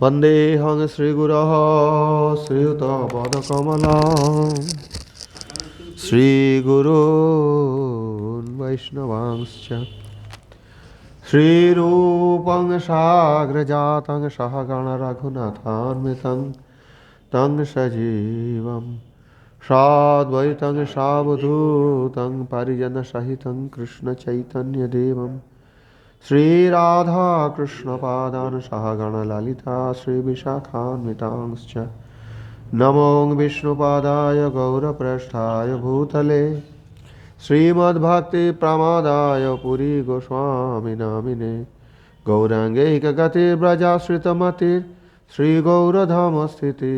वन्देऽहं श्रीगुरोः श्रीयुतपदकमलं श्रीगुरून् वैष्णवांश्च श्रीरूपं साग्रजातं सहगणरघुनाथान्वितं तं सजीवं साद्वैतं सावधूतं परिजनसहितं कृष्णचैतन्यदेवं श्रीराधाकृष्णपादान् सहगणललिता श्रीविशाखान्वितांश्च नमो विष्णुपादाय गौरप्रेष्ठाय भूतले श्रीमद्भक्तिप्रमादाय पुरी गोस्वामी नामिने गौराङ्गैकगतिव्रजाश्रितमतिर् श्रीगौरधामस्थिति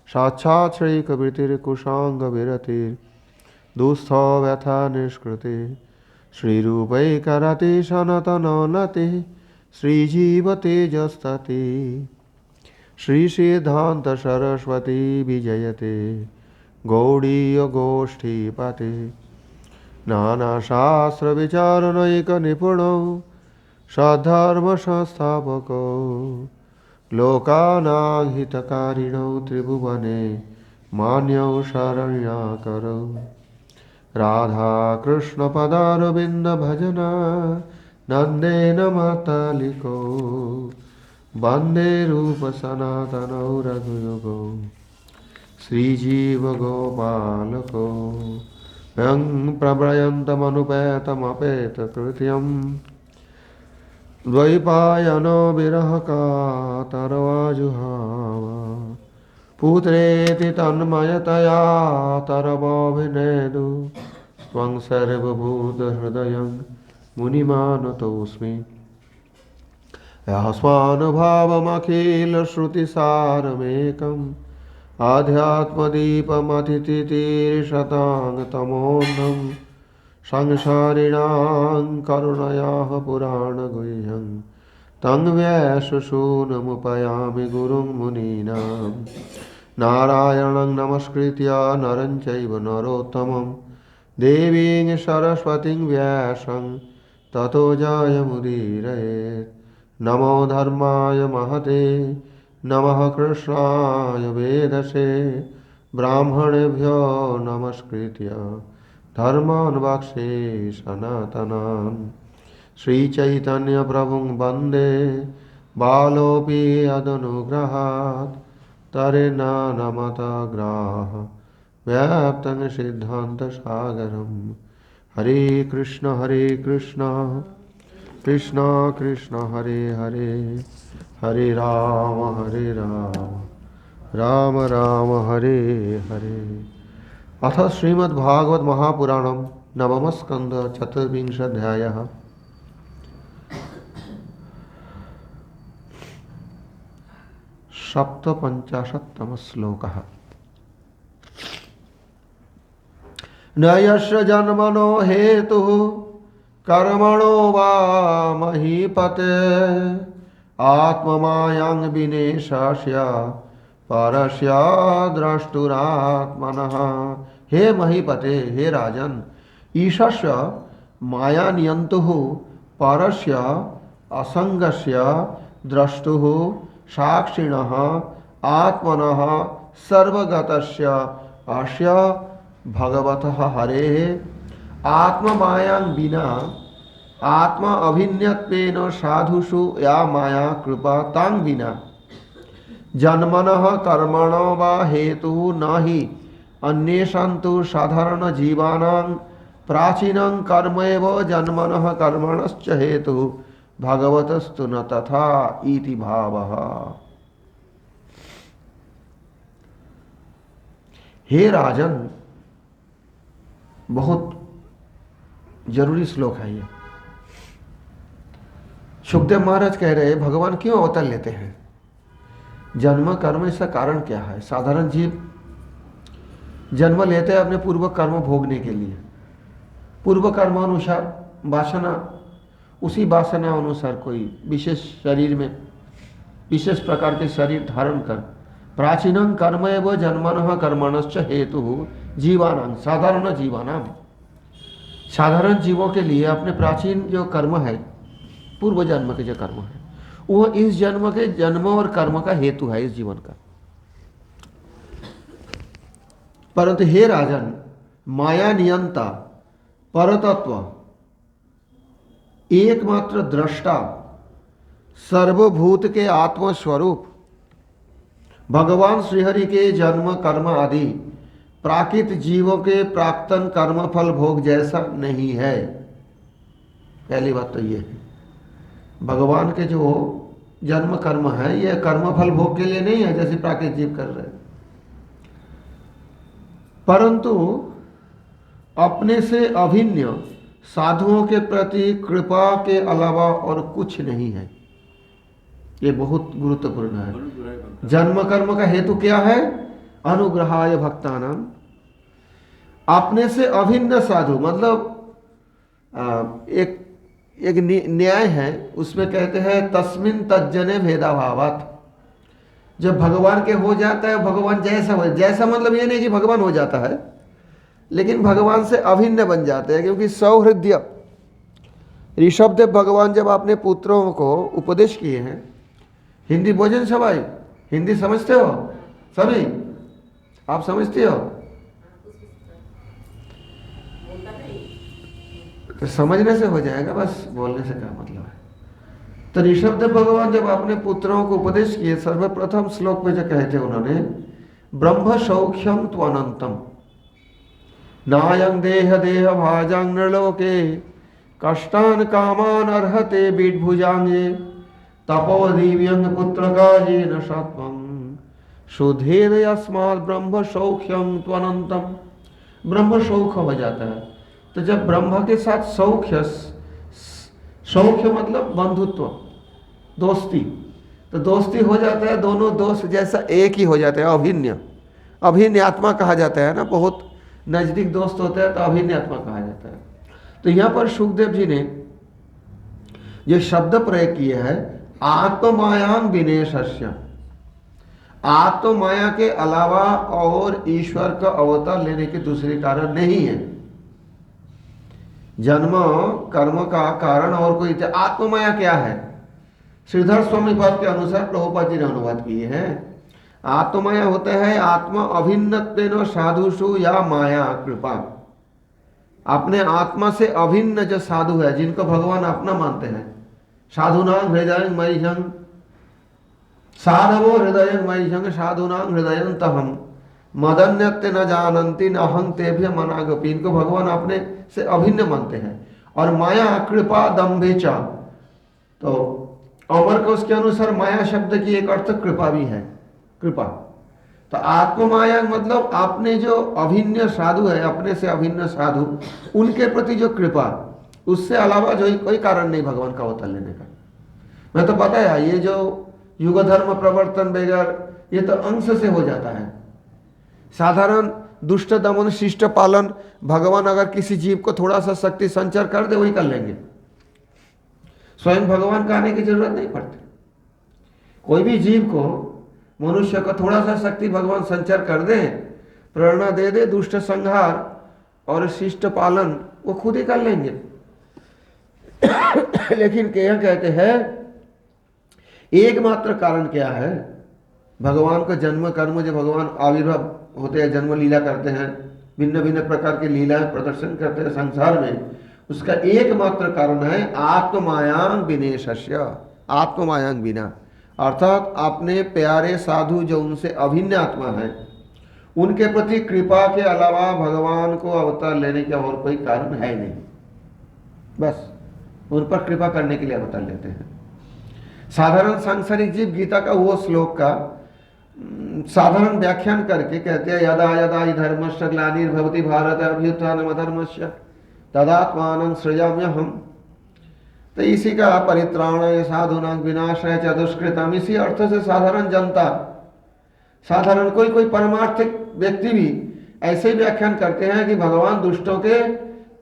साक्षात् श्रीकवितिर्कुशाङ्गविरतिर् दुःस्थो व्यथा निष्कृति श्रीरूपैकरति सनातनोन्नति श्रीजीवतेजस्तति श्रीसिद्धान्तसरस्वती विजयते गौडीयगोष्ठीपते नानाशास्त्रविचारणैकनिपुणो सद्धर्मसंस्थापको लोकानां हितकारिणो त्रिभुवने मान्यौ शरण्याकरौ राधाकृष्णपदारविन्दभजना नन्देन मातलिको वन्दे रूपसनातनौ रघुयुगौ श्रीजीवगोपालको यं प्रभयन्तमनुपेतमपेतकृत्यं द्वैपायनो विरहकातरवाजुहाव पुत्रेति तन्मयतया तरवोऽभिनेदु त्वं सर्वभूतहृदयं मुनिमानतोऽस्मि स्वानुभावमखिलश्रुतिसारमेकम् आध्यात्मदीपमथितितीर्षताङ्गतमोऽन्धं संसारिणां करुणयाः पुराणगुह्यं तं व्यासशूनमुपयामि गुरुं मुनीनां नारायणं नमस्कृत्य नरं चैव नरोत्तमं देवीं सरस्वतीं व्यासं ततो जयमुदीरयेत् नमो धर्माय महते नमः कृष्णाय वेदसे ब्राह्मणेभ्यो नमस्कृत्य धर्मान् वक्षे सनातनान् श्रीचैतन्यप्रभुं वन्दे बालोऽपि यदनुग्रहात् तरेन्नानमतग्राह व्याप्तं सिद्धान्तसागरं हरे कृष्ण कृष्ण कृष्ण हरे हरे हरे राम राम राम हरे हरे। अथ श्रीमद्भागवत महापुराणम नवम स्कंद चतुर्विंशाध्यायः। सप्तपञ्चाशत्तम श्लोकः। न यस्य जन्मनो हेतुः कर्मणो वा महीपते आत्ममायां विनेशस्य परस्य द्रष्टुरात्मनः। हे महीपते, हे राजन, ईशस्य माया नियंतुः परस्य असंगस्य द्रष्टुः साक्षिणः आत्मनः सर्वगतस्य अस्य भगवतः हरेः आत्ममायां विना आत्मा अभिन्यत्वेन साधुषु या माया कृपा तां विना जन्मनः कर्मणो वा हेतुः न हि अन्येषां तु साधारण जीवानां प्राचीनं कर्म एव जन्मनः कर्मणश्च हेतुः भगवतस्तु न तथा इति भावः। हे राजन, बहुत जरूरी श्लोक है ये। सुखदेव महाराज कह रहे हैं भगवान क्यों अवतार लेते हैं, जन्म कर्म, इसका कारण क्या है। साधारण जीव जन्म लेते हैं अपने पूर्व कर्म भोगने के लिए, पूर्व कर्म अनुसार वासना, उसी वासना अनुसार कोई विशेष शरीर में विशेष प्रकार के शरीर धारण कर प्राचीनं कर्म एव जन्मनः कर्मणश्च हेतु जीवानां, साधारण जीवानां, साधारण जीवों के लिए अपने प्राचीन जो कर्म है, पूर्व जन्म के जो कर्म है, वो इस जन्म के जन्म और कर्म का हेतु है इस जीवन का। परंतु हे राजन, माया नियंता परतत्व एकमात्र दृष्टा सर्वभूत के आत्मस्वरूप भगवान श्रीहरि के जन्म कर्म आदि प्राकृत जीवों के प्राक्तन कर्म फल भोग जैसा नहीं है। पहली बात तो ये है, भगवान के जो जन्म कर्म है ये कर्म फल भोग के लिए नहीं है जैसे प्राकृत जीव कर रहे हैं, परंतु अपने से अभिन्न साधुओं के प्रति कृपा के अलावा और कुछ नहीं है। ये बहुत गुरुत्वपूर्ण है। जन्म कर्म का हेतु क्या है? अनुग्रहाय भक्तानाम। अपने से अभिन्न साधु मतलब एक न्याय है, उसमें कहते हैं तस्मिन तज्जने भेदाभावात। जब भगवान के हो जाता है भगवान जैसा हो, जैसा मतलब ये नहीं कि भगवान हो जाता है, लेकिन भगवान से अभिन्न बन जाते हैं। क्योंकि सौहृदय ऋषभदेव भगवान जब अपने पुत्रों को उपदेश किए हैं, हिंदी भोजन सभाई, हिंदी समझते हो सभी? आप समझते हो? तो समझने से हो जाएगा, बस बोलने से क्या मतलब है। तो ऋषभदेव भगवान जब अपने पुत्रों को उपदेश किए, सर्वप्रथम श्लोक में जो कहे थे उन्होंने, ब्रह्म सौख्यम त्वनंतम नायं देह देह भाजांग नृलोके कष्टान कामान अर्हते बीटभुजांगे तपो दिव्यंग पुत्र काजेन सत्वं शुद्धेद अस्मात् ब्रह्म सौख्यम त्वनंतम। ब्रह्म सौख्य हो जाता है। तो जब ब्रह्म के साथ सौख्य, सौख्य मतलब बंधुत्व, दोस्ती, तो दोस्ती हो जाता है, दोनों दोस्त जैसा एक ही हो जाता है, अभिन्न। अभिन्न आत्मा कहा जाता है ना, बहुत नजदीक दोस्त होते हैं तो अभिन्न आत्मा कहा जाता है। तो यहाँ पर सुखदेव जी ने जो शब्द प्रयोग किए हैं, आत्ममायां विनेशस्य, आत्ममाया के अलावा और ईश्वर का अवतार लेने के दूसरे कारण नहीं है। जन्म कर्म का कारण और कोई, आत्ममाया क्या है? श्रीधर स्वामी पद के अनुसार प्रभुपाद जी ने अनुवाद किए हैं। आत्ममाया होता है आत्मा अभिन्नत्वेन साधुषु या माया कृपा। अपने आत्मा से अभिन्न जो साधु है, जिनको भगवान अपना मानते हैं, साधुनां हृदय मयिहं, साधवो हृदय मयिहं साधुनां हृदयंतहं मदन्यत्य न जानन्ति न अहं तेभ्य मनागपि। इनको भगवान अपने से अभिन्न मानते हैं। और माया कृपा दम्भे च, तो अमर कोश के अनुसार माया शब्द की एक अर्थ कृपा भी है, कृपा। तो आत्ममाया मतलब आपने जो अभिन्न साधु है, अपने से अभिन्न साधु, उनके प्रति जो कृपा, उससे अलावा जो कोई कारण नहीं भगवान का अवतार लेने का। मैं तो पता है ये जो युग धर्म प्रवर्तन वगैरह, ये तो अंश से हो जाता है। साधारण दुष्ट दमन शिष्ट पालन, भगवान अगर किसी जीव को थोड़ा सा शक्ति संचार कर दे, वही कर लेंगे। स्वयं भगवान का आने की जरूरत नहीं पड़ती। कोई भी जीव को, मनुष्य को थोड़ा सा शक्ति भगवान संचार कर दे, प्रेरणा दे दे, दुष्ट संहार और शिष्ट पालन वो खुद ही कर लेंगे। लेकिन क्या कहते हैं, एकमात्र कारण क्या है? भगवान का जन्म कर्म, जो भगवान आविर्भाव होते हैं, जन्म लीला करते हैं, भिन्न भिन्न प्रकार की लीलाएं प्रदर्शन करते हैं संसार में, उसका एकमात्र कारण है आत्ममायां विनेशस्य, आत्ममायां बिना, अर्थात अपने प्यारे साधु जो उनसे अभिन्न आत्मा है, उनके प्रति कृपा के अलावा भगवान को अवतार लेने का और कोई कारण है नहीं। बस उन पर कृपा करने के लिए अवतार लेते हैं। साधारण सांसारिक जीव गीता का वो श्लोक का साधारण व्याख्यान करके कहते हैं, यदा यदा हि धर्मस्य ग्लानिर्भवति भारत अभ्युत्थानम् अधर्मस्य तदात्मानं सृजाम्यहम्। तो इसी का परित्राणाय साधूनां विनाशाय च दुष्कृतम्, इसी अर्थ से साधारण जनता, साधारण कोई परमार्थिक व्यक्ति भी ऐसे ही व्याख्यान करते हैं कि भगवान दुष्टों के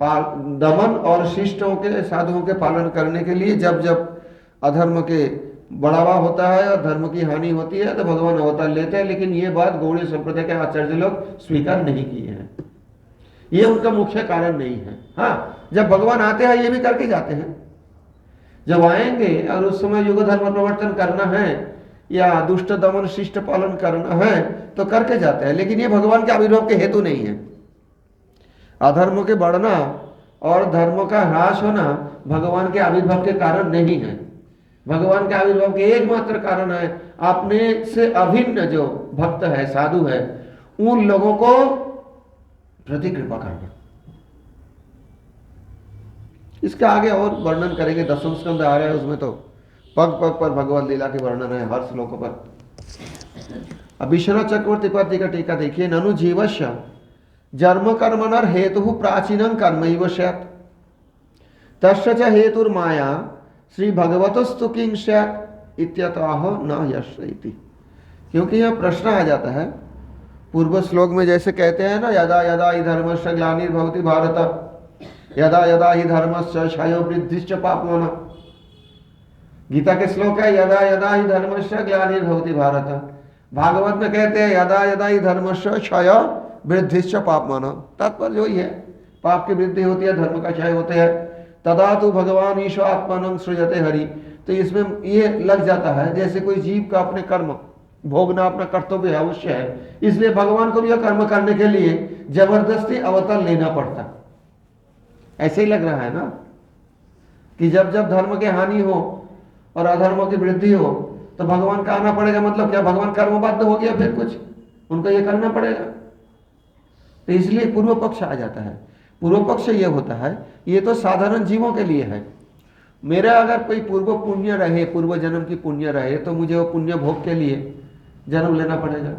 दमन और शिष्टों के, साधुओं के पालन करने के लिए जब जब अधर्म के बढ़ावा होता है और धर्म की हानि होती है तो भगवान अवतार लेते हैं। लेकिन ये बात गौड़ीय संप्रदाय के आचार्य लोग स्वीकार नहीं किए हैं, ये उनका मुख्य कारण नहीं है। हाँ, जब भगवान आते हैं ये भी करके जाते हैं। जब आएंगे और उस समय युग धर्म प्रवर्तन करना है या दुष्ट दमन शिष्ट पालन करना है तो करके जाते हैं, लेकिन ये भगवान के आविर्भाव के हेतु नहीं है। अधर्म के बढ़ना और धर्म का ह्रास होना भगवान के आविर्भाव के कारण नहीं है। भगवान के आविर्भाव के एकमात्र कारण है अपने से अभिन्न जो भक्त है, साधु है, उन लोगों को प्रति कृपा करना। इसका आगे और वर्णन करेंगे, दसम स्कंद आ रहा है, उसमें तो पग पग पर भगवत लीला के वर्णन है हर श्लोक पर। अब विश्वनाथ चक्रवर्ती पद का टीका देखिए, ननु जीवस्य जन्म कर्मणर हेतु प्राचीनं कर्मैव स्यात् तस्य च हेतुर्माया श्री भगवतस्तु किं स्यात् इत्यतः न यस्य इति। क्योंकि यह प्रश्न आ जाता है पूर्व श्लोक में, जैसे कहते हैं ना, यदा यदा हि धर्मस्य ग्लानिर्भवति भारत यदा यदा हि धर्मस्य क्षयो वृद्धिश्च पाप्मनः। गीता के श्लोक है यदा यदा हि धर्मस्य ग्लानिर्भवति भारत। भागवत में कहते हैं यदा यदा हि धर्मस्य क्षय वृद्धिश्च पाप्मनः। तात्पर्य वही है, पाप की वृद्धि होती है, धर्म का क्षय होते हैं। तदा तो भगवान ईश्वर आत्मानं सृजते हरि। तो इसमें ये लग जाता है जैसे कोई जीव का अपने कर्म भोगना अपना कर्तव्य अवश्य है, इसलिए भगवान को भी यह कर्म करने के लिए जबरदस्ती अवतार लेना पड़ता। ऐसे ही लग रहा है ना कि जब जब धर्म की हानि हो और अधर्मों की वृद्धि हो तो भगवान का आना पड़ेगा। मतलब क्या, भगवान कर्मबद्ध हो गया, फिर कुछ उनको ये करना पड़ेगा। तो इसलिए पूर्व पक्ष आ जाता है। पूर्व पक्ष ये होता है, ये तो साधारण जीवों के लिए है। मेरा अगर कोई पूर्व पुण्य रहे, पूर्व जन्म की पुण्य रहे, तो मुझे वो पुण्य भोग के लिए जन्म लेना पड़ेगा,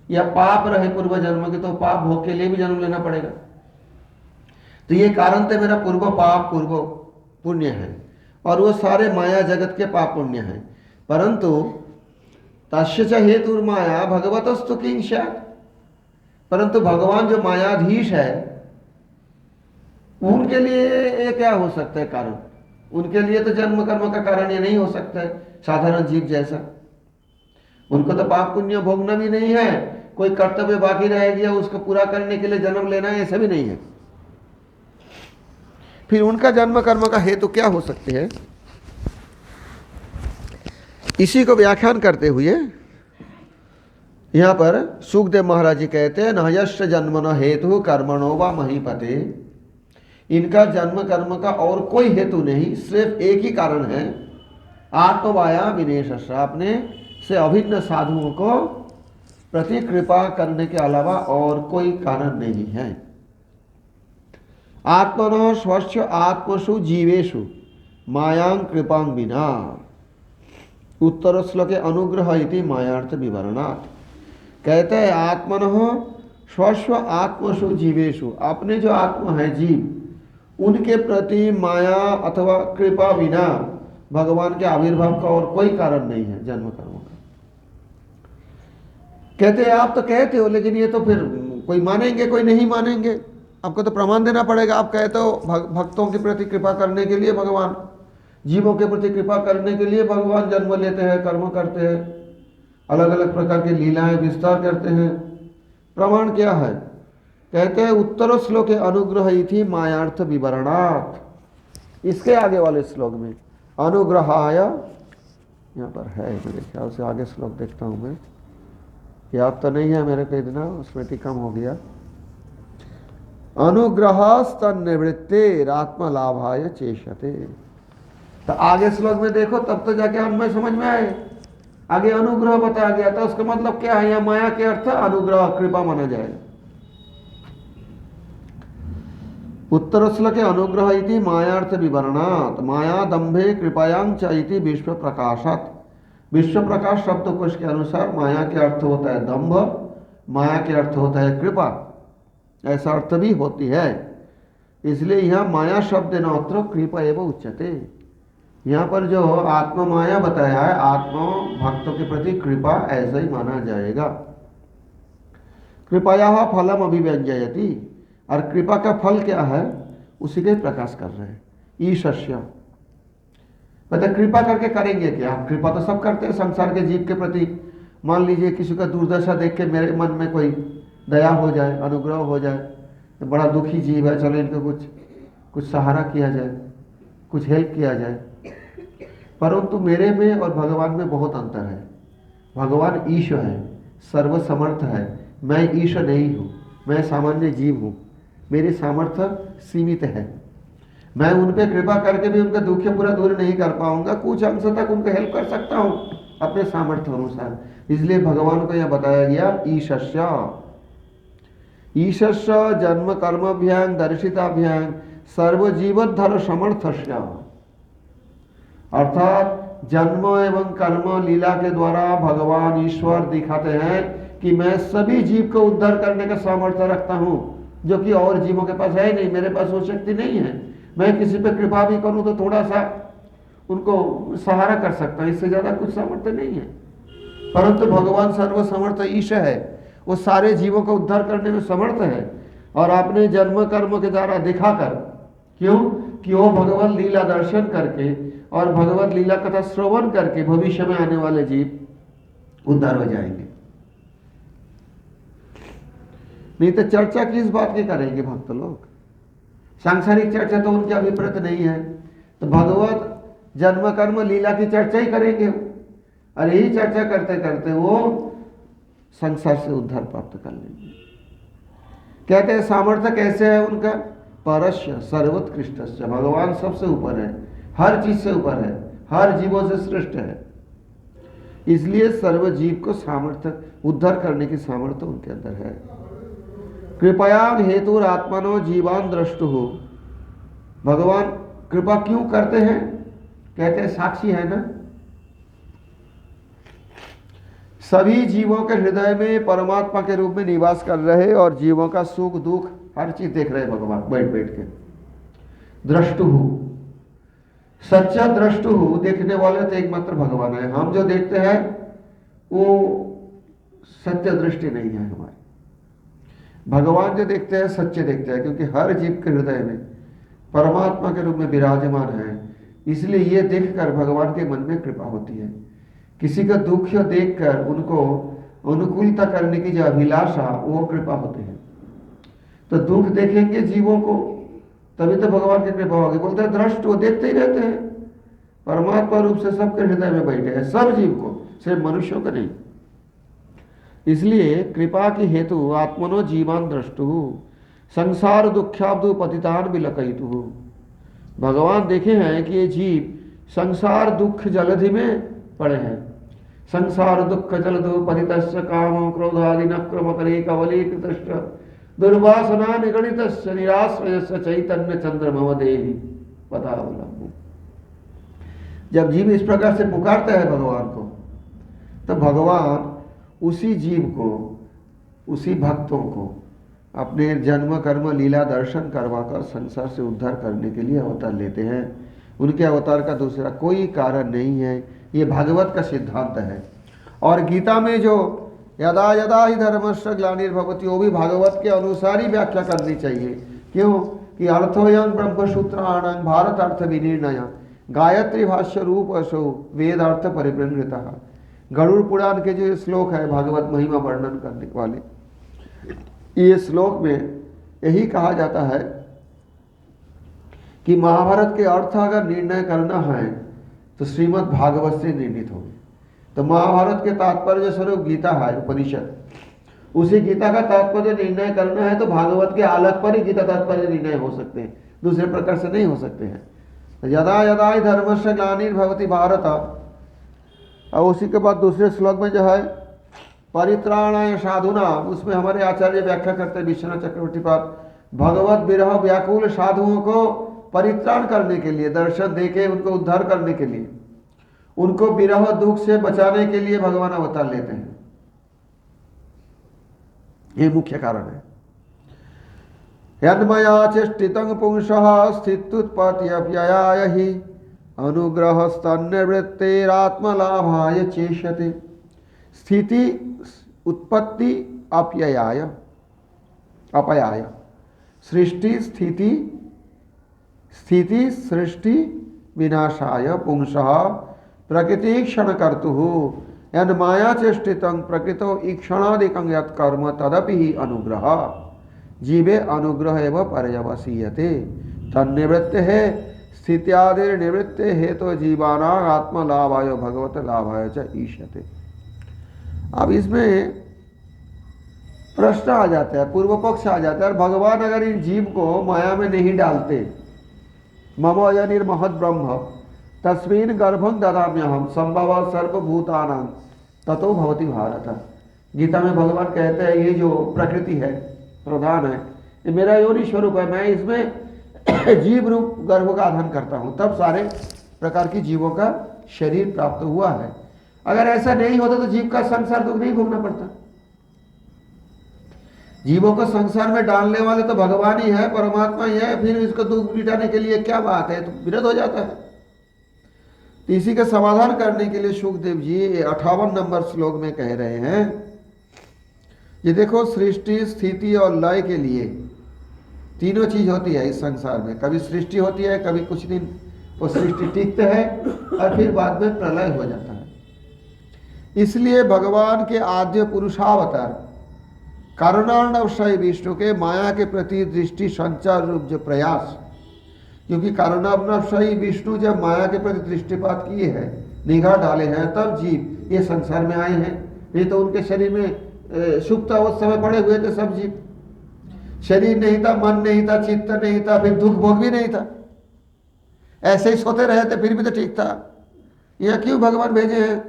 या पाप रहे पूर्व जन्म के तो पाप भोग के लिए भी जन्म लेना पड़ेगा। तो ये कारण तो मेरा पूर्व पाप पूर्व पुण्य है, और वो सारे माया जगत के पाप पुण्य हैं। परंतु तस्य च हेतुर्माया भगवतस्तु किं स्यात्। परंतु भगवान जो मायाधीश है उनके लिए ये क्या हो सकता है कारण? उनके लिए तो जन्म कर्म का कारण ये नहीं हो सकता है साधारण जीव जैसा। उनको तो पाप पुण्य भोगना भी नहीं है, कोई कर्तव्य बाकी रह गया उसको पूरा करने के लिए जन्म लेना है, ऐसा भी नहीं है। फिर उनका जन्म कर्म का हेतु क्या हो सकते हैं? इसी को व्याख्यान करते हुए यहाँ पर सुखदेव महाराज जी कहते हैं, नहयस्य जन्मन हेतु कर्मणो वा महीपते। इनका जन्म कर्म का और कोई हेतु नहीं, सिर्फ एक ही कारण है, आत्मवाया विनेश। अपने से अभिन्न साधुओं को प्रति कृपा करने के अलावा और कोई कारण नहीं है। आत्मनो स्वच्छ आत्मसु जीवेशु मायां कृपां विना। उत्तर श्लोके अनुग्रह इति मायार्थ विवरणात्। कहते हैं आत्मनो स्वस्व आत्मसु जीवेशु, अपने जो आत्मा है जीव, उनके प्रति माया अथवा कृपा बिना भगवान के आविर्भाव का और कोई कारण नहीं है जन्म कर्म का। कहते हैं आप तो कहते हो, लेकिन ये तो फिर कोई मानेंगे कोई नहीं मानेंगे, आपको तो प्रमाण देना पड़ेगा। आप कहते हो भक्तों के प्रति कृपा करने के लिए भगवान, जीवों के प्रति कृपा करने के लिए भगवान जन्म लेते हैं, कर्म करते हैं, अलग अलग प्रकार की लीलाएं विस्तार करते हैं। प्रमाण क्या है? कहते हैं उत्तर श्लोके अनुग्रह इति मायार्थ विवरणात्। इसके आगे वाले श्लोक में अनुग्रहाय, यहाँ पर है मेरे ख्याल से, आगे श्लोक देखता हूँ मैं, याद तो नहीं है मेरे को इतना, स्मृति कम हो गया। अनुग्रहस्तन्निवृत्ते आत्मलाभाय चेष्यते। तो आगे श्लोक में देखो तब तो जाके हमें समझ में आए। आगे अनुग्रह बताया गया था, उसका मतलब क्या है? यहाँ माया के अर्थ अनुग्रह, कृपा माना जाएगा। उत्तर श्लोके अनुग्रह इति मायार्थ विवरणात् माया दंभे कृपायां च इति विश्व प्रकाशात्। विश्व प्रकाश शब्दकोश के अनुसार माया के अर्थ होता है दंभ, माया के अर्थ होता है कृपा, ऐसा अर्थ भी होती है। इसलिए यहाँ माया शब्द नोत्र कृपा एवं उच्यते। यहाँ पर जो आत्मा माया बताया है, आत्मा भक्तों के प्रति कृपा ऐसा ही माना जाएगा। कृपया फलम अभिव्यंजयति, और कृपा का फल क्या है उसी के प्रकाश कर रहे हैं। ईशस्य मतलब कृपा करके करेंगे क्या? कृपा तो सब करते हैं संसार के जीव के प्रति। मान लीजिए किसी का दुर्दशा देख के मेरे मन में कोई दया हो जाए, अनुग्रह हो जाए, तो बड़ा दुखी जीव है, चलो इनको कुछ सहारा किया जाए, कुछ हेल्प किया जाए, परंतु मेरे में और भगवान में बहुत अंतर है। भगवान ईश्वर है, सर्वसमर्थ है, मैं ईश्वर नहीं हूँ, मैं सामान्य जीव हूँ, मेरी सामर्थ्य सीमित है। मैं उन पर कृपा करके भी उनका दुख पूरा दूर नहीं कर पाऊंगा, कुछ अंश तक उनको हेल्प कर सकता हूँ अपने सामर्थ्य अनुसार। इसलिए भगवान को यह बताया गया ईशस्य ईशस्य जन्म कर्मभ्यां दर्शिताभ्यां सर्वजीवोद्धर समर्थस्य, अर्थात जन्म एवं कर्म लीला के द्वारा भगवान ईश्वर दिखाते हैं कि मैं सभी जीव को उद्धार करने का सामर्थ्य रखता हूँ, जो कि और जीवों के पास है नहीं। मेरे पास वो शक्ति नहीं है। मैं किसी पे कृपा भी करूँ तो थोड़ा सा उनको सहारा कर सकता हूँ, इससे ज्यादा कुछ सामर्थ्य नहीं है। परंतु भगवान सर्वसमर्थ ईश है, वो सारे जीवों को उद्धार करने में समर्थ है। और आपने जन्म कर्म के द्वारा दिखाकर, क्यों कि वो भगवान लीला दर्शन करके और भगवत लीला कथा श्रवण करके भविष्य में आने वाले जीव उद्धार हो जाएंगे। नहीं तो चर्चा किस बात की करेंगे भक्त लोग? सांसारिक चर्चा तो उनके अभिप्रेत नहीं है, तो भगवत जन्म कर्म लीला की चर्चा ही करेंगे। और यही चर्चा करते करते वो संसार से उद्धार प्राप्त कर लेंगे। कहते हैं सामर्थ्य कैसे है उनका? परस्य सर्वोत्कृष्टस्य, भगवान सबसे ऊपर है, हर चीज से ऊपर है, हर जीवों से श्रेष्ठ है। इसलिए सर्व जीव को सामर्थ्य उद्धार करने की सामर्थ्य उनके अंदर है। कृपया हेतु आत्मनो जीवान दृष्टु हो, भगवान कृपा क्यों करते हैं? कहते हैं साक्षी है ना, सभी जीवों के हृदय में परमात्मा के रूप में निवास कर रहे और जीवों का सुख दुख हर चीज देख रहे भगवान बैठ बैठ के। दृष्टु हो, सच्चा दृष्टु हो, देखने वाले तो एकमात्र भगवान है। हम जो देखते हैं वो सत्य दृष्टि नहीं है हमारी। भगवान जो देखते हैं सच्चे देखते हैं, क्योंकि हर जीव के हृदय में परमात्मा के रूप में विराजमान है। इसलिए ये देखकर भगवान के मन में कृपा होती है। किसी का दुख देखकर उनको अनुकूलता करने की जो अभिलाषा, वो कृपा होते हैं। तो दुख देखेंगे जीवों को तभी तो भगवान की कृपा होगी। बोलते हैं दृष्ट, वो देखते ही रहते हैं, परमात्मा रूप से सबके हृदय में बैठे हैं, सब जीव को, सिर्फ मनुष्यों को नहीं। इसलिए कृपा की हेतु आत्मनो जीवान दृष्टु संसार दुख्याब्दु पतितान विलकयितु, भगवान देखे हैं कि ये जीव संसार दुख जलधि में पड़े हैं। संसार दुख जलधो पतितस्य काम क्रोधादि नक्रम करे कवलीकृतश्च दुर्वासना निगणितस्य निराश्रयस्य चैतन्य चंद्रमव देवी पदावलंबु। जब जीव इस प्रकार से पुकारता है भगवान को, तो भगवान उसी जीव को, उसी भक्तों को अपने जन्म कर्म लीला दर्शन करवाकर संसार से उद्धार करने के लिए अवतार लेते हैं। उनके अवतार का दूसरा कोई कारण नहीं है, ये भागवत का सिद्धांत है। और गीता में जो यदा यदा ही धर्मस्य ग्लानिर्भवति, वो भी भागवत के अनुसार ही व्याख्या करनी चाहिए। क्यों कि अर्थोयं ब्रह्मसूत्राणां भारत अर्थ विनिर्णय गायत्री भाष्य रूप असो वेदार्थ परिप्रणृतः। गरुड़ पुराण के जो श्लोक है भागवत महिमा वर्णन करने वाले, ये श्लोक में यही कहा जाता है कि महाभारत के अर्थ अगर निर्णय करना है तो श्रीमद् भागवत से निर्णित होगी। तो महाभारत के तात्पर्य स्वरूप गीता है, उपनिषद, उसी गीता का तात्पर्य निर्णय करना है तो भागवत के आलोक पर ही गीता तात्पर्य निर्णय हो सकते हैं, दूसरे प्रकार से नहीं हो सकते हैं। तो यदा यदा ही धर्मस्य ग्लानिर्भवति भारत, और उसी के बाद दूसरे श्लोक में जो है परित्राणाय साधुना, उसमें हमारे आचार्य व्याख्या करते हैं विश्वनाथ चक्रवर्ती पाद, भगवत विरह व्याकुल साधुओं को परित्राण करने के लिए, दर्शन देके उनको उद्धार करने के लिए, उनको विरह दुख से बचाने के लिए भगवान अवतार लेते हैं। ये मुख्य कारण है। यन्मया चेष्टितं पुंसः स्थित्युत्पत्त्यप्ययाय हि अनुग्रहस्तन्निवृत्तेरात्मलाभाय चेष्यते। स्थिति उत्पत्ति अपययाय, अपयाय, सृष्टि स्थिति, स्थिति सृष्टि विनाशाय पुंसः प्रकृति क्षण कर्तुः यन्माया चेष्टितं प्रकृतो ईक्षणादिकं यत् कर्म तदपि ही अनुग्रह जीवे अनुग्रह एवं पर्यवसीयते तन्निवृत्ते है स्थित्यादि निवृत्ते हेतु जीवाना आत्मा लाभाय भगवत लाभाय च ईशते। अब इसमें प्रश्न आ जाता है, पूर्व पक्ष आ जाता है, भगवान अगर इन जीव को माया में नहीं डालते, मम अयनिर्महद ब्रह्म तस्मिन् गर्भं ददाम्यहम संभव सर्वभूतानां ततो भवति भारत। गीता में भगवान कहते हैं ये जो प्रकृति है, प्रधान है, ये मेरा योनि स्वरूप है, मैं इसमें जीव रूप गर्भ का आधान करता हूँ, तब सारे प्रकार की जीवों का शरीर प्राप्त हुआ है। अगर ऐसा नहीं होता तो जीव का संसार दुख नहीं भोगना पड़ता। जीवों को संसार में डालने वाले तो भगवान ही है, परमात्मा ही है, फिर इसको दुख मिटाने के लिए क्या बात है, तो विरोध हो जाता है। तो इसी का समाधान करने के लिए शुकदेव जी 58 नंबर श्लोक में कह रहे हैं, ये देखो सृष्टि स्थिति और लय के लिए तीनों चीज होती है इस संसार में। कभी सृष्टि होती है, कभी कुछ दिन वो सृष्टि टिकते है और फिर बाद में प्रलय हो जाता है। इसलिए भगवान के आद्य पुरुषावतार कारुणार्णवशायी विष्णु के माया के प्रति दृष्टि संचार रूप जो प्रयास, क्योंकि कारुणार्णवशायी विष्णु जब माया के प्रति दृष्टिपात किए हैं, निगाह डाले हैं, तब जीव ये संसार में आए हैं। नहीं तो उनके शरीर में सुप्त उस समय पड़े हुए थे सब जीव, शरीर नहीं था, मन नहीं था, चित्त नहीं था, फिर दुख भोग भी नहीं था, ऐसे ही सोते रहे थे, फिर भी तो ठीक था। यह क्यों भगवान भेजे हैं?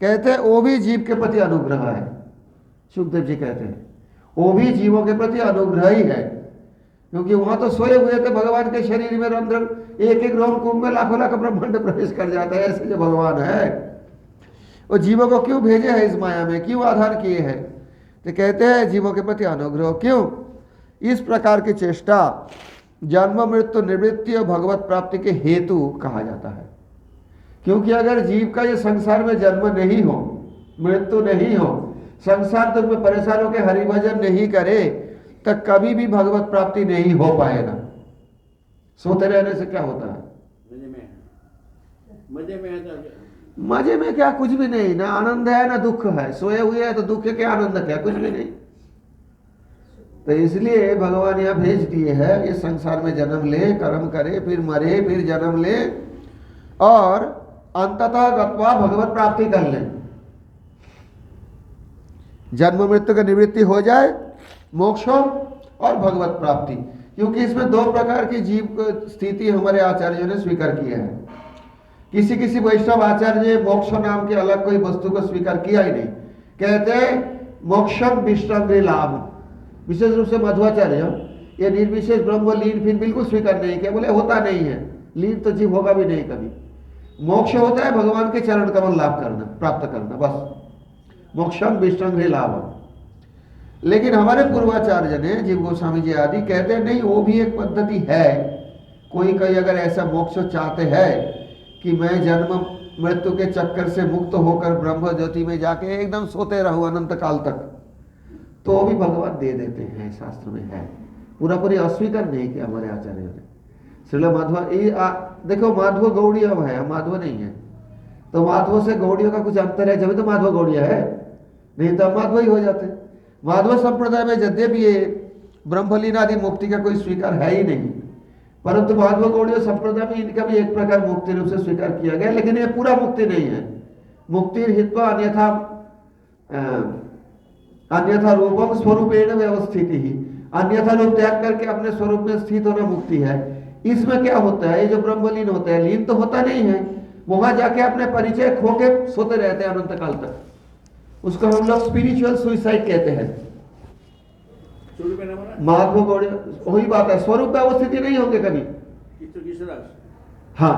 कहते हैं वो भी जीव के प्रति अनुग्रह है। सुखदेव जी कहते हैं वो भी जीवों के प्रति अनुग्रह ही है, क्योंकि वहां तो सोए हुए थे भगवान के शरीर में, रंध्र एक एक रोम कुंभ में लाखों लाख ब्रह्मांड प्रवेश कर जाता है। ऐसे जो भगवान है वो जीवों को क्यों भेजे हैं इस माया में, क्यों आधार किए हैं? तो कहते हैं जीवों के प्रति अनुग्रह। क्यों? इस प्रकार की चेष्टा जन्म मृत्यु निवृत्ति और भगवत प्राप्ति के हेतु कहा जाता है। क्योंकि अगर जीव का ये संसार में जन्म नहीं हो, मृत्यु नहीं हो, संसार तुम में परेशान होकर हरिभजन नहीं करे, तो कभी भी भगवत प्राप्ति नहीं हो पाएगा। सोते रहने से क्या होता है? मजे में क्या, कुछ भी नहीं, ना आनंद है ना दुख है। सोए हुए है तो दुख के आनंद क्या, कुछ भी नहीं। तो इसलिए भगवान यहाँ भेज दिए है, इस संसार में जन्म ले, कर्म करे, फिर मरे, फिर जन्म ले और अंततः गत्वा भगवत प्राप्ति कर ले। जन्म मृत्यु की निवृत्ति हो जाए, मोक्ष और भगवत प्राप्ति। क्योंकि इसमें दो प्रकार की जीव स्थिति हमारे आचार्यों ने स्वीकार किया है। किसी किसी वैष्णव आचार्य ने मोक्ष नाम के अलग कोई वस्तु को स्वीकार किया ही नहीं। कहते हैं मोक्षम विष्णु लाभ। विशेष रूप से मध्वाचार्य ये निर्विशेष ब्रह्म लीन फिर बिल्कुल स्वीकार नहीं किया, बोले होता नहीं है, लीन तो जीव होगा भी नहीं कभी। मोक्ष होता है भगवान के चरण कमल लाभ करना, प्राप्त करना, बस मोक्षम विष्णु लाभ। लेकिन हमारे पूर्वाचार्य ने जीव गोस्वामी जी आदि कहते हैं नहीं, वो भी एक पद्धति है। कोई अगर ऐसा मोक्ष चाहते हैं कि मैं जन्म मृत्यु के चक्कर से मुक्त होकर ब्रह्म ज्योति में जाके एकदम सोते रहूं अनंत काल तक, तो वो भी भगवान दे देते हैं, शास्त्र में है। पूरा पूरी अस्वीकार नहीं किया हमारे आचार्यों ने। श्रील माधव देखो, माधव गौड़ीय है, माधव नहीं है, तो माधव से गौड़ियों का कुछ अंतर है, जब तो माधव गौड़िया है, नहीं तो माधव ही हो जाते। माधव संप्रदाय में यद्यपि ये ब्रह्मलीन आदि मुक्ति का कोई स्वीकार है ही नहीं, परंतु माधव गौड़ीय संप्रदाय में इनका भी एक प्रकार मुक्ति रूप से स्वीकार किया गया, लेकिन ये पूरा मुक्ति नहीं है। मुक्ति हित्वा अन्यथा रूपम स्वरूपेण व्यवस्थित ही, अन्यथा रूप त्याग करके अपने स्वरूप में स्थित होना मुक्ति है। इसमें क्या होता है, ये जो ब्रह्मलीन होता है, लीन तो होता नहीं है, वहां जाके अपने परिचय खो के सोते रहते हैं अनंत काल तक। उसको हम लोग स्पिरिचुअल सुइसाइड कहते हैं। माधव गौड़ीय वही बात है, स्वरूप व्यवस्थित नहीं होंगे कभी। हाँ,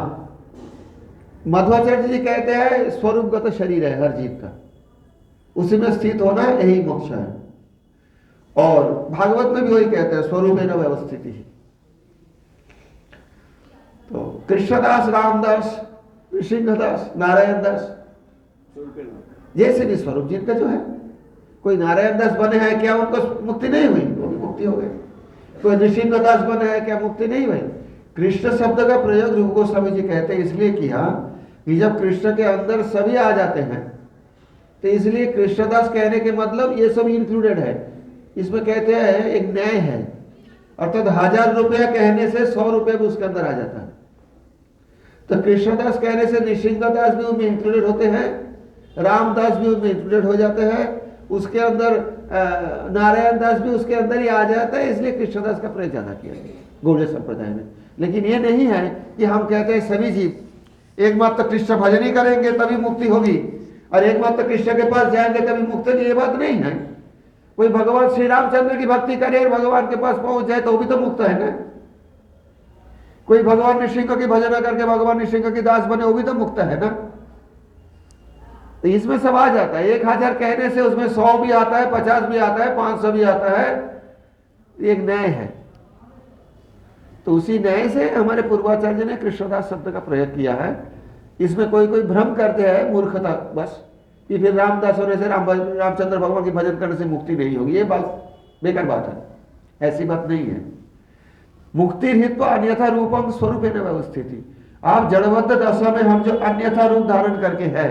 मध्वाचार्य जी कहते हैं स्वरूपगत शरीर है हर जीव का, उसी में स्थित होना यही मोक्ष है। और भागवत में भी वही कहते हैं स्वरूप है न व्यवस्थिति। तो कृष्णदास, रामदास, सिंहदास, नारायण दास, जैसे भी स्वरूप जिनका जो है, कोई नारायण दास बने हैं क्या उनको मुक्ति नहीं हुई? वो भी मुक्ति हो गई। कोई नृसिंहदास बने हैं क्या मुक्ति नहीं हुई? कृष्ण शब्द का प्रयोग रूप गोस्वामी जी कहते हैं इसलिए किया कि जब कृष्ण के अंदर सभी आ जाते हैं, तो इसलिए कृष्णदास कहने के मतलब ये सब इंक्लूडेड है। इसमें कहते हैं एक न्याय है, अर्थात 1000 रुपया कहने से 100 रुपये भी उसके अंदर आ जाता है। तो कृष्णदास कहने से नृसिंहदास भी उनमें इंक्लूडेड होते हैं, रामदास भी उनमें इंक्लूडेड हो जाते हैं, उसके अंदर नारायण दास भी उसके अंदर ही आ जाता है, इसलिए कृष्णदास का प्रयोग ज्यादा किया गया गौड़ीय संप्रदाय में। लेकिन ये नहीं है कि हम कहते हैं सभी जीव एकमात्र कृष्ण भजन ही करेंगे तभी मुक्ति होगी और एकमात्र कृष्ण के पास जाएंगे तभी मुक्ति होगी, ये बात नहीं है। कोई भगवान श्री रामचंद्र की भक्ति करे और भगवान के पास पहुंच जाए तो भी तो मुक्त है ना। कोई भगवान नृसिंह की भजन करके भगवान नृसिंह की दास बने वो भी तो मुक्त है ना। तो इसमें सब आ जाता है। 1000 कहने से उसमें 100 भी आता है, 50 भी आता है, 500 भी आता है, एक न्याय है। तो उसी न्याय से हमारे पूर्वाचार्य ने कृष्णदास शब्द का प्रयोग किया है। इसमें कोई कोई भ्रम करते हैं, मूर्खता बस, कि फिर रामदास होने से रामचंद्र भगवान की भजन करने से मुक्ति नहीं होगी, ये बात बेकार बात है, ऐसी बात नहीं है। मुक्ति हित्वा अन्यथा रूपम स्वरूपेण व्यवस्थिति। आप जड़बद्ध दशा में हम जो अन्यथा रूप धारण करके है,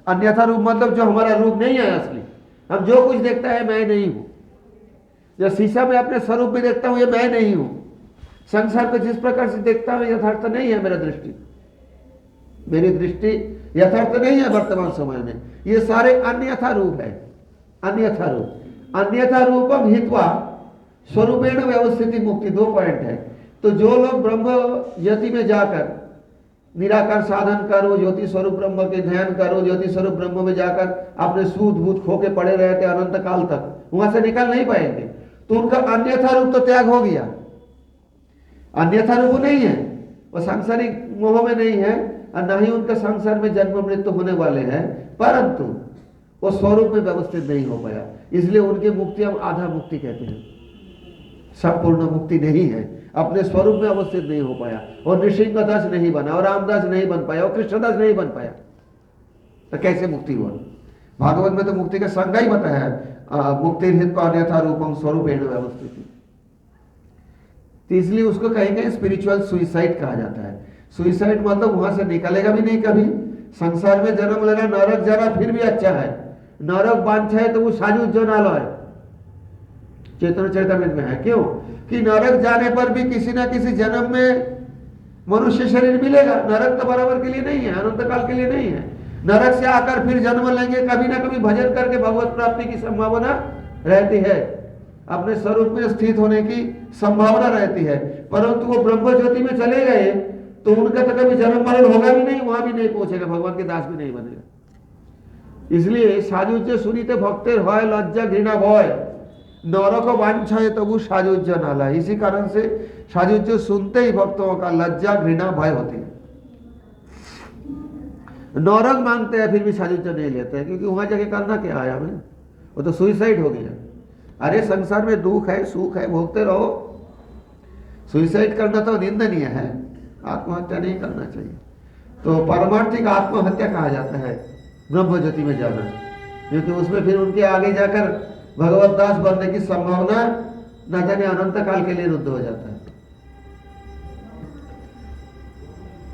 अन्यथा रूप मतलब जो हमारा रूप नहीं है असली, हम जो कुछ देखता है मैं नहीं हूं। जब शीशा में अपने स्वरूप भी देखता हूं ये मैं नहीं हूं। संसार को जिस प्रकार से देखता हूं यथार्थ नहीं है मेरा दृष्टि, मेरी दृष्टि यथार्थ नहीं है वर्तमान समय में। ये सारे अन्यथा रूप है, अन्यथा रूप। अन्यथा रूपम हित्वा स्वरूपेण व्यवस्थिति मुक्ति, 2 पॉइंट है। तो जो लोग ब्रह्म ज्योति में जाकर निराकार साधन करो, ज्योति स्वरूप ब्रह्म के ध्यान करो, ज्योति स्वरूप ब्रह्म में जाकर अपने सूद भूत खो के पड़े रहते अनंत काल तक, वहां से निकल नहीं पाएंगे, तो उनका अन्यथा रूप तो त्याग हो गया। अन्यथा रूप नहीं है, वो सांसारिक मोह में नहीं है और न ही उनका संसार में जन्म मृत्यु होने वाले हैं, परंतु वो स्वरूप में व्यवस्थित नहीं हो पाया, इसलिए उनकी मुक्ति हम आधा मुक्ति कहते हैं, संपूर्ण मुक्ति नहीं है। अपने स्वरूप में अवस्थित नहीं हो पाया, और नृसिंहदास नहीं बना, और रामदास नहीं बन पाया, और कृष्णदास नहीं बन पाया, तो कैसे मुक्ति हुआ? भागवत में तो मुक्ति का संज्ञा ही बताया है, मुक्ति हित अन्यथा रूपम स्वरूपेण व्यवस्थिति। तो इसलिए उसको कहीं कहीं स्पिरिचुअल सुइसाइड कहा जाता है। सुइसाइड मतलब वहां से निकलेगा भी नहीं कभी, संसार में जन्म लेना, नरक जाना फिर भी अच्छा है, नरक बांछा है तो वो साजू जो नालो है, चैतन्य चरितामृत में है। क्यों कि नरक जाने पर भी किसी ना किसी जन्म में मनुष्य शरीर मिलेगा, नरक तो बराबर के लिए नहीं है, अनंत काल के लिए नहीं है। नरक से आकर फिर जन्म लेंगे, कभी ना कभी भजन करके भगवत प्राप्ति की संभावना रहती है, अपने स्वरूप में स्थित होने की संभावना रहती है। परंतु वो ब्रह्म ज्योति में चले गए तो उनका तो कभी जन्म मरण होगा भी नहीं, वहां भी नहीं पहुंचेगा, भगवान के दास भी नहीं बनेगा। इसलिए साजुज्य सुनीते भक्तेर হয় लज्जा घृणा भय, नरक वांछाए तबु साजुज्य नाला। इसी कारण से साजुज्य सुनते ही भक्तों का लज्जा घृणा भय होती है। नरक मांगते हैं फिर भी साजुज्य नहीं लेते हैं, क्योंकि वहां जाके करना क्या आया हमें, वो तो सुइसाइड हो गया। अरे संसार में दुख है सुख है, भोगते रहो। सुइसाइड करना तो निंदनीय है, आत्महत्या नहीं करना चाहिए। तो पारमार्थिक आत्महत्या कहा जाता है ब्रह्म ज्योति में जाना, क्योंकि उसमें फिर उनके आगे जाकर भगवत दास बनने की संभावना न जाने अनंत काल के लिए रुद्ध हो जाता है।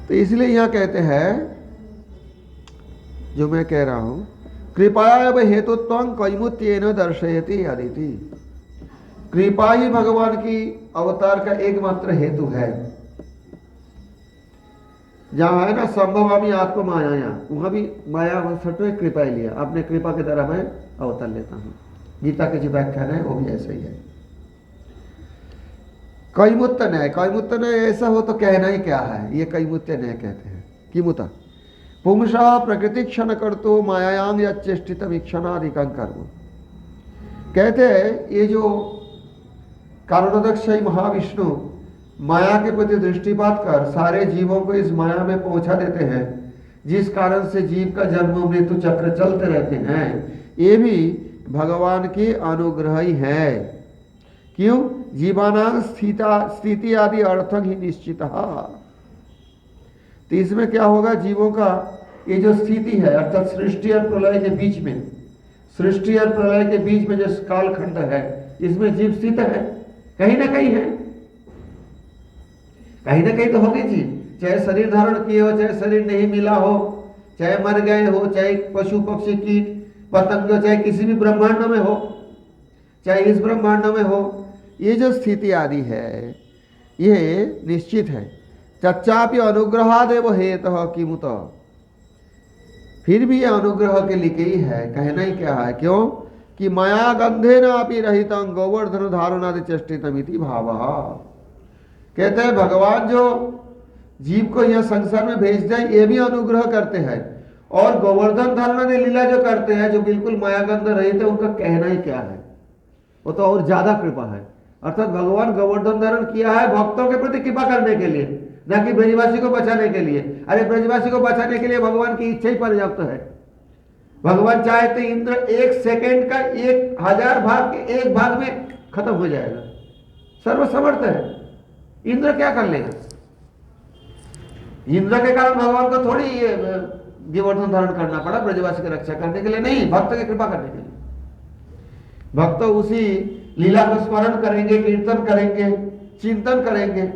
तो इसलिए यहां कहते हैं, जो मैं कह रहा हूं, कृपया हेतुत्वं कैमुत्येन दर्शयति अदिति। कृपा ही भगवान की अवतार का एकमात्र हेतु है। जहां है ना संभवामी आत्म माया, वहां भी माया में कृपा ही लिया, अपने कृपा के द्वारा मैं अवतार लेता हूं। गीता के जो व्याख्यान है वो भी ऐसा ही है। कैमुत्य न्याय, कैमुत्य न्याय ऐसा हो तो कहना ही क्या है, ये कैमुत्य न्याय कहते हैं। किमुता पुंसा प्रकृति क्षण कर तो मायायांग या चेष्टित वीक्षणाधिकं कर्म। कहते हैं ये जो कारणोदक्षयी महाविष्णु माया के प्रति दृष्टिपात कर सारे जीवों को इस माया में पहुंचा देते हैं, जिस कारण से जीव का जन्म मृत्यु चक्र चलते रहते हैं, ये भी भगवान की अनुग्रह ही है। क्यों? जीवानां स्थिति आदि अर्थं ही निश्चित। तो इसमें क्या होगा, जीवों का ये जो स्थिति है, अर्थात सृष्टि और प्रलय के बीच में, सृष्टि और प्रलय के बीच में जो कालखंड है, इसमें जीव स्थित है, कहीं ना कहीं है, कहीं ना कहीं तो होगी जीव, चाहे शरीर धारण किए हो, चाहे शरीर नहीं मिला हो, चाहे मर गए हो, चाहे पशु पक्षी कीट पतंग चाहे किसी भी ब्रह्मांड में हो, चाहे इस ब्रह्मांड में हो, ये जो स्थिति आदि है ये निश्चित है। चच्चापि अनुग्रहादेव हेतः किमुत, फिर भी यह अनुग्रह के लिए ही है। कहना ही क्या है, क्यों कि माया गंधे नापि रहितं गोवर्धन धारणादि चेष्टितमिति भावः। कहते हैं भगवान जो जीव को यह संसार में भेज दे ये भी अनुग्रह करते हैं, और गोवर्धन धारणादि लीला जो करते हैं जो बिल्कुल माया गंध रहित है, उनका कहना ही क्या है, वो तो और ज्यादा कृपा है। अर्थात भगवान गोवर्धन धारण किया है भक्तों के प्रति कृपा करने के लिए, न कि ब्रजवासी को बचाने के लिए। अरे ब्रजवासी को बचाने के लिए भगवान की इच्छा ही पर्याप्त है। भगवान चाहे तो इंद्र 1 सेकेंड का 1000 भाग के 1 भाग में खत्म हो जाएगा, सर्वसमर्थ है। इंद्र क्या कर लेगा? इंद्र के कारण भगवान को थोड़ी गोवर्धन धारण करना पड़ा, ब्रजवासी की रक्षा करने के लिए नहीं, भक्त की कृपा करने के लिए। भक्त उसी लीला को स्मरण करेंगे, कीर्तन करेंगे, चिंतन करेंगे,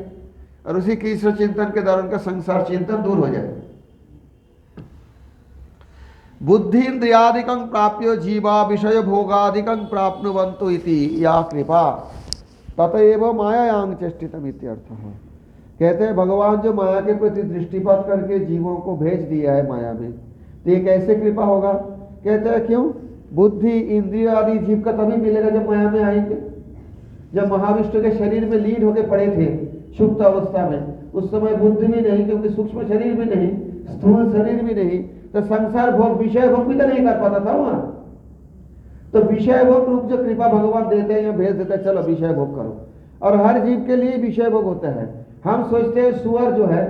और उसी कृष्ण चिंतन के द्वारा उनका संसार चिंतन दूर हो जाएगा। बुद्धि इंद्रियादिकं प्राप्यो जीवा विषय भोगादिकं प्राप्नुवन्तु इति या कृपा ततएव मायायां चेष्टितम् इत्यर्थः। कहते हैं भगवान जो माया के प्रति दृष्टिपात करके जीवों को भेज दिया है माया में, तो ये कैसे कृपा होगा? कहते हैं क्यों? बुद्धि इंद्रिय आदि जीव का तभी मिलेगा जब माया में आएंगे। जब महाविष्णु के शरीर में लीन होकर पड़े थे सुप्त अवस्था में, उस समय बुद्धि भी नहीं, क्योंकि सूक्ष्म शरीर भी नहीं, स्थूल शरीर भी नहीं, तो संसार भोग विषय भोग भी तो नहीं कर पाता था वहां। तो विषय भोग रूप जो कृपा भगवान देते हैं या भेज देते हैं, चलो विषय भोग करो। और हर जीव के लिए विषय भोग होता है। हम सोचते हैं सुअर जो है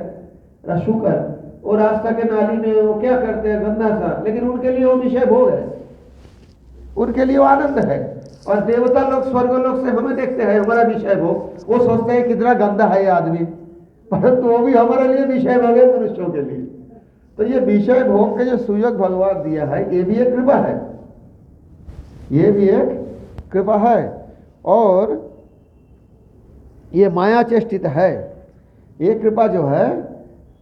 शुकर, वो रास्ता के नाली में वो क्या करते हैं गंदा सा, लेकिन उनके लिए वो विषय भोग है, उनके लिए वो आनंद है। और देवता लोग स्वर्ग लोग से हमें देखते हैं हमारा विषय भोग, वो सोचते हैं कितना गंदा है ये आदमी, परंतु वो भी हमारे लिए विषय भोग है, मनुष्यों के लिए। तो ये विषय भोग के जो सुयोग भगवान दिया है, ये भी एक कृपा है, ये भी एक कृपा है। और ये माया चेष्टित है, ये कृपा जो है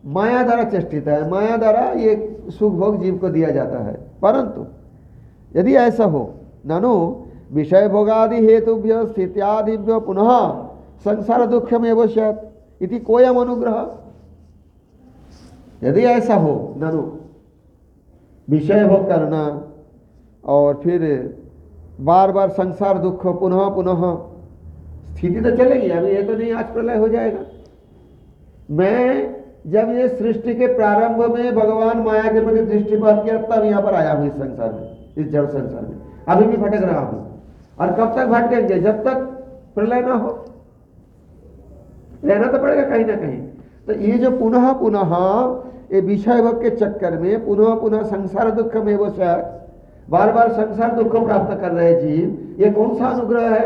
माया द्वारा चेष्टित है, माया द्वारा ये सुख भोग जीव को दिया जाता है। परंतु यदि ऐसा हो, ननु विषय भोगादि हेतुभ्य स्थित्यादिभ्य पुनः संसार दुःखमेव स्यात् इति कोयम अनुग्रह। यदि ऐसा हो, ननु विषय भोग करना और फिर बार बार संसार दुख पुनः पुनः, स्थिति तो चलेगी, अभी ये तो नहीं आज प्रलय हो जाएगा। मैं जब ये सृष्टि के प्रारंभ में भगवान माया के प्रति दृष्टिपात किया तब यहाँ पर आया हूँ इस संसार में, इस जड़ संसार में, अभी भी भटक रहा हूँ। और कब तक भटकेंगे? जब तक प्रलय ना हो, रहना तो पड़ेगा कहीं ना कहीं। तो ये जो पुनः पुनः ये विषय भोग के चक्कर में पुनः पुनः संसार दुख में वो बार बार संसार दुख को प्राप्त कर रहे जीव, ये कौन सा अनुग्रह है?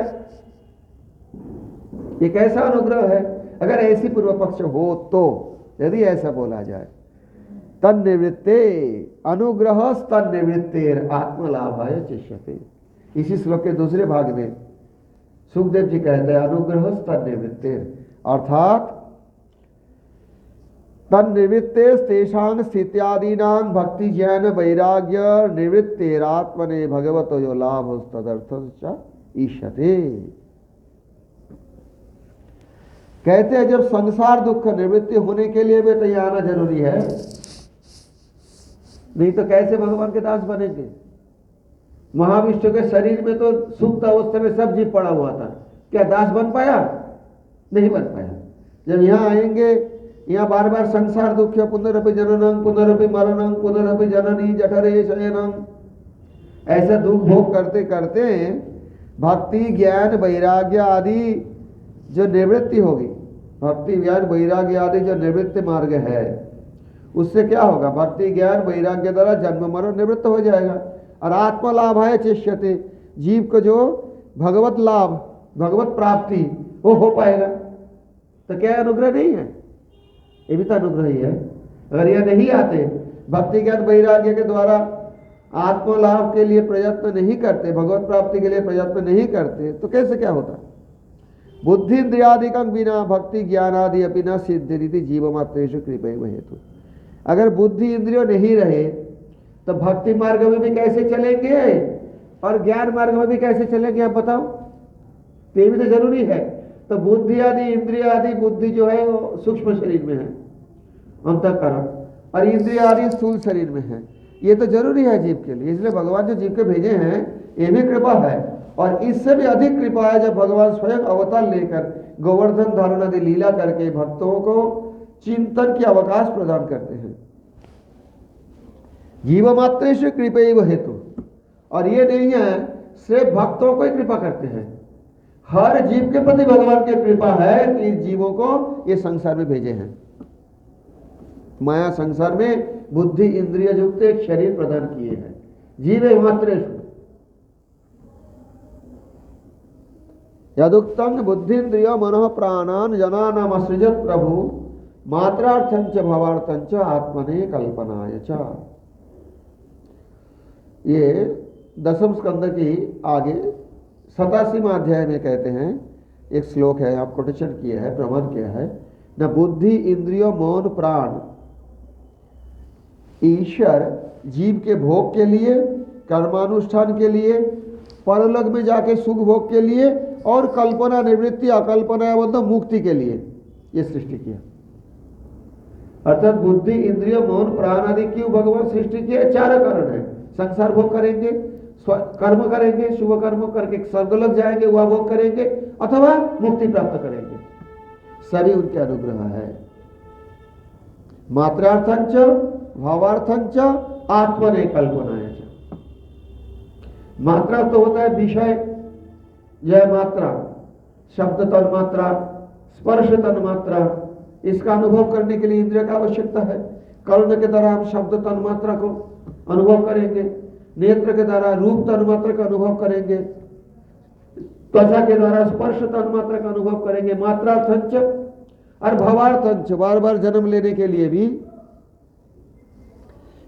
ये कैसा अनुग्रह है? अगर ऐसी पूर्व पक्ष हो तो यदि ऐसा बोला जाए, तन निवृत्ते अनुग्रह तन निवृत्तेर आत्मलाभाय चिष्यते। इसी श्लोक के दूसरे भाग में सुखदेव जी कहते हैं अनुग्रह तन निवृत्तेर, अर्थात तन निवृत्ते तेषां स्थित्यादीनां भक्ति ज्ञान वैराग्य निवृत्तेरात्मने भगवतो यो लाभ तदर्थं च ईष्यते। कहते हैं जब संसार दुख निवृत्ति होने के लिए भी तो यहाँ आना जरूरी है, नहीं तो कैसे भगवान के दास बनेंगे? महाविष्णु के शरीर में तो सुप्त अवस्था में सब जीव पड़ा हुआ था, क्या दास बन पाया? नहीं बन पाया। जब यहाँ आएंगे, यहाँ बार बार संसार दुख पुनरपि जननं पुनरपि मरणं पुनरपि जननी जठरे शयनं, ऐसा दुख भोग करते करते भक्ति ज्ञान वैराग्य आदि जो निवृत्ति होगी, भक्ति ज्ञान वैराग्य आदि जो निवृत्ति मार्ग है, उससे क्या होगा? भक्ति ज्ञान वैराग्य द्वारा जन्म मरण निवृत्त हो जाएगा। और आत्मलाभाय चेष्यते, जीव को जो भगवत लाभ भगवत प्राप्ति वो हो पाएगा। तो क्या अनुग्रह नहीं है? ये भी तो अनुग्रह ही है। अगर यह नहीं आते, भक्ति ज्ञान वैराग्य के द्वारा आत्मलाभ के लिए प्रयत्न नहीं करते, भगवत प्राप्ति के लिए प्रयत्न नहीं करते, तो कैसे क्या होता? बुद्धि इंद्रियादिकं बिना भक्ति ज्ञानादि अपि न सिद्ध्यति जीवमात्रेषु कृपैव हेतु। अगर बुद्धि इंद्रियों नहीं रहे तो भक्ति मार्ग में भी कैसे चलेंगे और ज्ञान मार्ग में भी कैसे चलेंगे? आप बताओ। तो ये भी तो जरूरी है। तो बुद्धि आदि इंद्रिय आदि, बुद्धि जो है वो सूक्ष्म शरीर में है अंतःकरण, और इंद्रिय आदि स्थूल शरीर में है। ये तो जरूरी है जीव के लिए, इसलिए भगवान जो जीव के भेजे हैं ये भी कृपा है। और इससे भी अधिक कृपा है जब भगवान स्वयं अवतार लेकर गोवर्धन धारण आदि लीला करके भक्तों को चिंतन की अवकाश प्रदान करते हैं। जीव मात्र से कृपैव हेतु, और ये नहीं है सिर्फ भक्तों को ही कृपा करते हैं, हर जीव के प्रति भगवान की कृपा है कि जीवों को ये संसार में भेजे हैं। माया संसार में बुद्धि इंद्रिय युक्त एक शरीर प्रदान किए हैं। जीवे मात्रेषु यदुक्तं बुद्धिन्द्रिय मनः प्राणान जनानाम असृजत प्रभु मात्रार्थंच भवार्थंच आत्मने कल्पनाय च। ये दसम स्कंद की आगे 87वां अध्याय में कहते हैं, एक श्लोक है, आप कोटेशन किया है, प्रमाण किया है, न बुद्धि इंद्रिय मौन प्राण ईश्वर जीव के भोग के लिए, कर्मानुष्ठान के लिए, परलोक में जाके सुख भोग के लिए, और कल्पना निवृत्ति अकल्पना मतलब मुक्ति के लिए ये सृष्टि किया। अर्थात बुद्धि इंद्रिय मौन प्राण आदि क्यों भगवान सृष्टि किए? चार कारण है। संसार भोग करेंगे, कर्म करेंगे, शुभ कर्म करके स्वर्गलोक जाएंगे, वह भोग करेंगे, अथवा मुक्ति प्राप्त करेंगे, सभी उनके अनुग्रह है। मात्रार्थंच भावार्थंच आत्मने कल्पनाय च। मात्रा तो होता है विषय, यह मात्रा, शब्द तन मात्रा, स्पर्श तन मात्रा, इसका अनुभव करने के लिए इंद्रिय का आवश्यकता है। कर्ण के द्वारा हम शब्द तन मात्रा को अनुभव करेंगे, नेत्र के द्वारा रूप तन मात्रा का अनुभव करेंगे, त्वचा के द्वारा स्पर्श तन मात्रा का अनुभव करेंगे। मात्रार्थंच और भवार्थंच, बार बार जन्म लेने के लिए भी,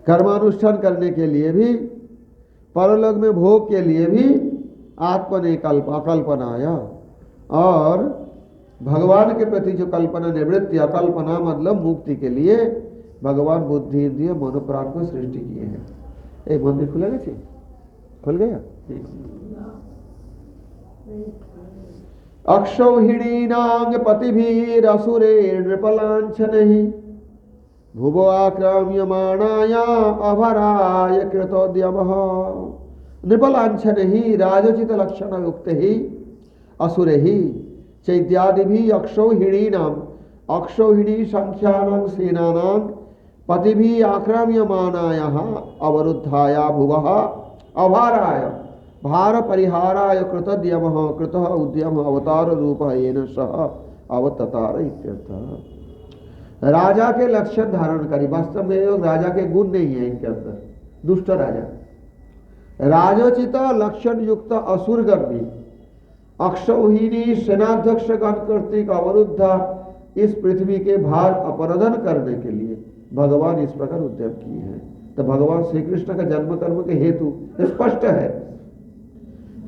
कर्मानुष्ठान करने के लिए भी, परलोक में भोग के लिए भी आत्मने अकल्पनाया, और भगवान के प्रति जो कल्पना निवृत्ति अकल्पना मतलब मुक्ति के लिए भगवान बुद्धि इंद्रिय मन प्राण को सृष्टि किए हैं। एक मंदिर खुलेगा जी? खुल गया? अक्षौहिणीनांग पतिभिरसुरे नृपलांछनहि भुवो आक्राम्यमाणाया अभराय कृतोद्यमः। नृपलांछनहि राजोचित लक्षण युक्त ही असुरहि चैत्यादिभिः अक्षौहिणीनां, अक्षौहिणी संख्यानां सेनानां पतिभिः आक्राम्यमानायाः अवरुद्धाया भुवः अभाराय भार परिहाराय कृतोद्यमः कृतः उद्यम अवतार रूप येन सह अवततार इत्यर्थः। राजा के लक्षण धारण करी, वास्तव में राजा के गुण नहीं है इनके अंदर, दुष्ट राजा, राजोचित लक्षण युक्त असुरगण भी अक्षौहिणी सेनाध्यक्ष गण कर्तिक अवरुद्धा इस पृथ्वी के भार अपरदन करने के लिए भगवान इस प्रकार उद्यम किए हैं। तो भगवान श्री कृष्ण का जन्म कर्म के हेतु स्पष्ट है,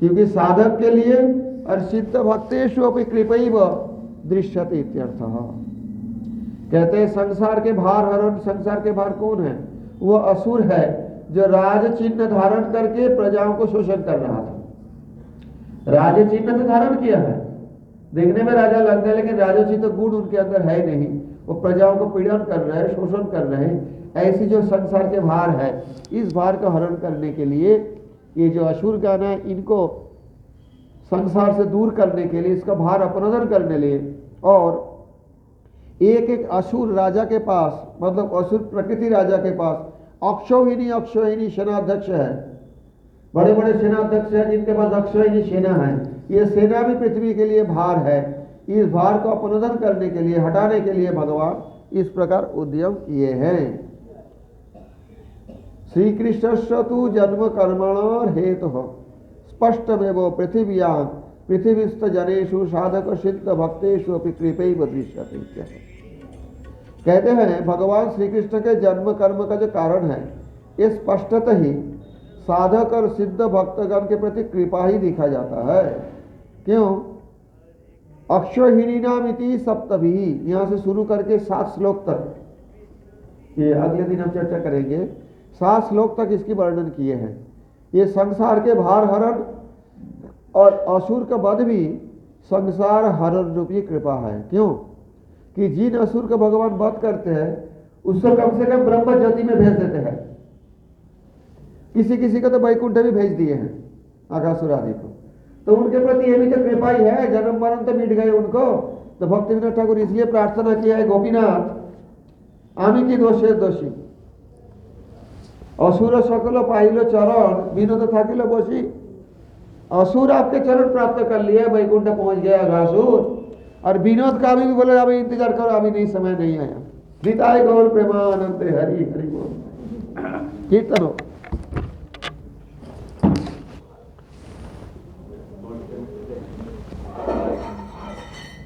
क्योंकि साधक के लिए और सिद्ध भक्तेषु अपि कृपैव दृश्यते इत्यर्थः। कहते हैं संसार के भार हरण, संसार के भार कौन है? वो असुर है जो राज चिन्ह धारण करके प्रजाओं को शोषण कर रहा था। राज चिन्ह तो धारण किया है, देखने में राजा लगता है, लेकिन राजोचित गुण उनके अंदर है नहीं, वो प्रजाओं को पीड़न कर रहे हैं, शोषण कर रहे हैं। ऐसी जो संसार के भार है, इस भार का हरण करने के लिए ये जो असुर गण है, इनको संसार से दूर करने के लिए, इसका भार अपरदन करने लिए, और एक एक असुर राजा के पास, मतलब असुर प्रकृति राजा के पास अक्षौहिणी सेनाध्यक्ष है, बड़े बड़े सेनाध्यक्ष हैं जिनके पास अक्षौहिणी सेना है। ये सेना भी पृथ्वी के लिए भार है। इस भार को अपनोदन करने के लिए, हटाने के लिए भगवान इस प्रकार उद्यम किए हैं। श्री कृष्ण तु जन्म कर्मण हेतु स्पष्ट में वो पृथिव्यां पृथ्वीस्थ जनेषु साधक सिद्ध भक्तेषु अपि कृपैव दृश्यते। कहते हैं भगवान श्री कृष्ण के जन्म कर्म का जो कारण है, ये स्पष्टतः ही साधक और सिद्ध भक्तगण के प्रति कृपा ही दिखा जाता है। क्यों? अक्षौहिणी नाम इति सप्तभी, यहाँ से शुरू करके 7 श्लोक तक, ये अगले दिन हम चर्चा करेंगे, 7 श्लोक तक इसकी वर्णन किए हैं। ये संसार के भार हरण और असुर का वध भी संसार हरण रूपी कृपा है। क्यों कि जिन असुर का भगवान वध करते हैं उसको कम से कम ब्रह्म ज्योति में भेज देते हैं। किसी किसी को तो वैकुंठ भी भेज दिए हैं, आकासुर आदि को। तो उनके प्रति ये भी तो कृपा ही है, जन्म मरण तो मिट गए उनको। तो भक्ति विनोद ठाकुर इसलिए प्रार्थना किया है, गोपीनाथ आमी की दोषे दोषी, असुर सकल पाइलो चरण विनोद थाकिलो बसी। असुर आपके चरण प्राप्त कर लिए, वैकुंठ पहुंच गया अघासुर, और विनोद का भी बोले अभी इंतजार करो, अभी नहीं, समय नहीं आया। गीताय गौर प्रेमानंद हरि हरि बोल कीर्तन हो।